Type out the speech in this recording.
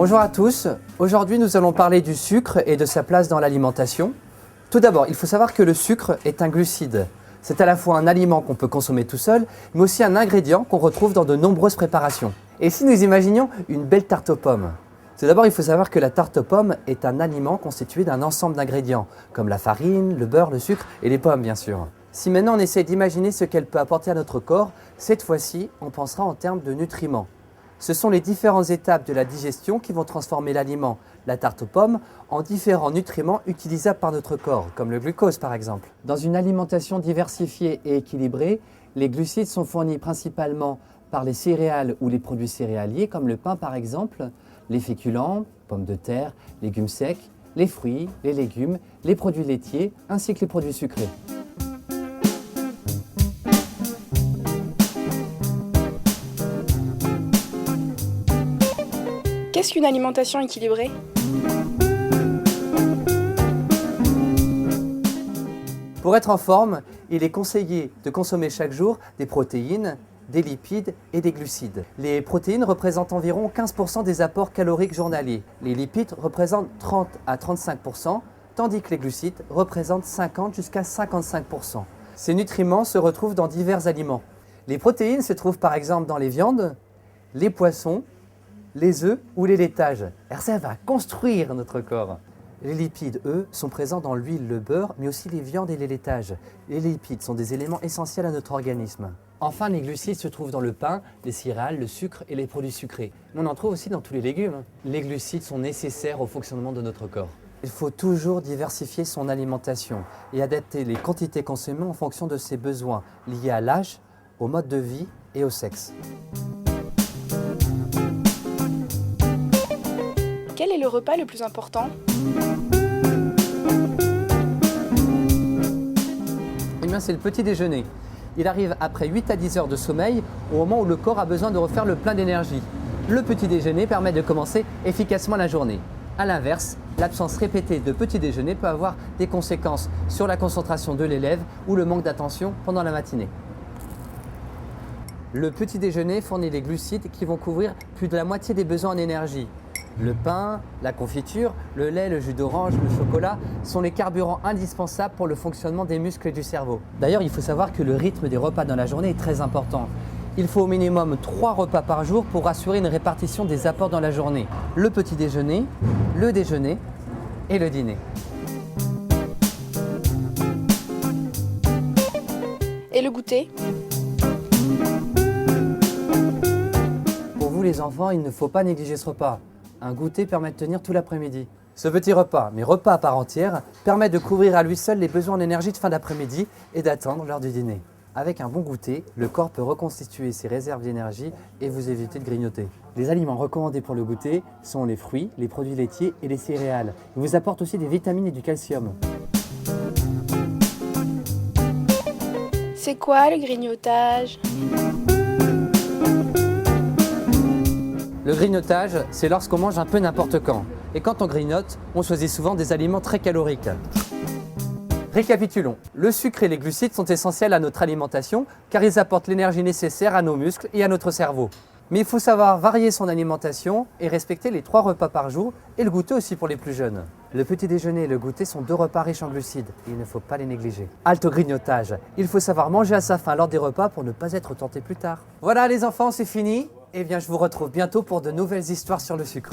Bonjour à tous, aujourd'hui nous allons parler du sucre et de sa place dans l'alimentation. Tout d'abord, il faut savoir que le sucre est un glucide. C'est à la fois un aliment qu'on peut consommer tout seul, mais aussi un ingrédient qu'on retrouve dans de nombreuses préparations. Et si nous imaginions une belle tarte aux pommes? Tout d'abord, il faut savoir que la tarte aux pommes est un aliment constitué d'un ensemble d'ingrédients, comme la farine, le beurre, le sucre et les pommes bien sûr. Si maintenant on essaie d'imaginer ce qu'elle peut apporter à notre corps, cette fois-ci, on pensera en termes de nutriments. Ce sont les différentes étapes de la digestion qui vont transformer l'aliment, la tarte aux pommes, en différents nutriments utilisables par notre corps, comme le glucose par exemple. Dans une alimentation diversifiée et équilibrée, les glucides sont fournis principalement par les céréales ou les produits céréaliers, comme le pain par exemple, les féculents, pommes de terre, légumes secs, les fruits, les légumes, les produits laitiers, ainsi que les produits sucrés. Qu'est-ce qu'une alimentation équilibrée? Pour être en forme, il est conseillé de consommer chaque jour des protéines, des lipides et des glucides. Les protéines représentent environ 15% des apports caloriques journaliers. Les lipides représentent 30 à 35%, tandis que les glucides représentent 50 jusqu'à 55%. Ces nutriments se retrouvent dans divers aliments. Les protéines se trouvent par exemple dans les viandes, les poissons, les œufs ou les laitages. Elles servent à construire notre corps. Les lipides, eux, sont présents dans l'huile, le beurre, mais aussi les viandes et les laitages. Les lipides sont des éléments essentiels à notre organisme. Enfin, les glucides se trouvent dans le pain, les céréales, le sucre et les produits sucrés. On en trouve aussi dans tous les légumes. Les glucides sont nécessaires au fonctionnement de notre corps. Il faut toujours diversifier son alimentation et adapter les quantités consommées en fonction de ses besoins, liés à l'âge, au mode de vie et au sexe. Quel est le repas le plus important? Eh bien, c'est le petit déjeuner. Il arrive après 8 à 10 heures de sommeil, au moment où le corps a besoin de refaire le plein d'énergie. Le petit déjeuner permet de commencer efficacement la journée. A l'inverse, l'absence répétée de petit déjeuner peut avoir des conséquences sur la concentration de l'élève ou le manque d'attention pendant la matinée. Le petit déjeuner fournit les glucides qui vont couvrir plus de la moitié des besoins en énergie. Le pain, la confiture, le lait, le jus d'orange, le chocolat sont les carburants indispensables pour le fonctionnement des muscles et du cerveau. D'ailleurs, il faut savoir que le rythme des repas dans la journée est très important. Il faut au minimum 3 repas par jour pour assurer une répartition des apports dans la journée. Le petit déjeuner, le déjeuner et le dîner. Et le goûter? Pour vous les enfants, il ne faut pas négliger ce repas. Un goûter permet de tenir tout l'après-midi. Ce petit repas, mais repas à part entière, permet de couvrir à lui seul les besoins en énergie de fin d'après-midi et d'attendre l'heure du dîner. Avec un bon goûter, le corps peut reconstituer ses réserves d'énergie et vous éviter de grignoter. Les aliments recommandés pour le goûter sont les fruits, les produits laitiers et les céréales. Ils vous apportent aussi des vitamines et du calcium. C'est quoi le grignotage? Le grignotage, c'est lorsqu'on mange un peu n'importe quand. Et quand on grignote, on choisit souvent des aliments très caloriques. Récapitulons. Le sucre et les glucides sont essentiels à notre alimentation car ils apportent l'énergie nécessaire à nos muscles et à notre cerveau. Mais il faut savoir varier son alimentation et respecter les 3 repas par jour et le goûter aussi pour les plus jeunes. Le petit déjeuner et le goûter sont 2 repas riches en glucides et il ne faut pas les négliger. Halte au grignotage. Il faut savoir manger à sa faim lors des repas pour ne pas être tenté plus tard. Voilà les enfants, c'est fini. Eh bien, je vous retrouve bientôt pour de nouvelles histoires sur le sucre.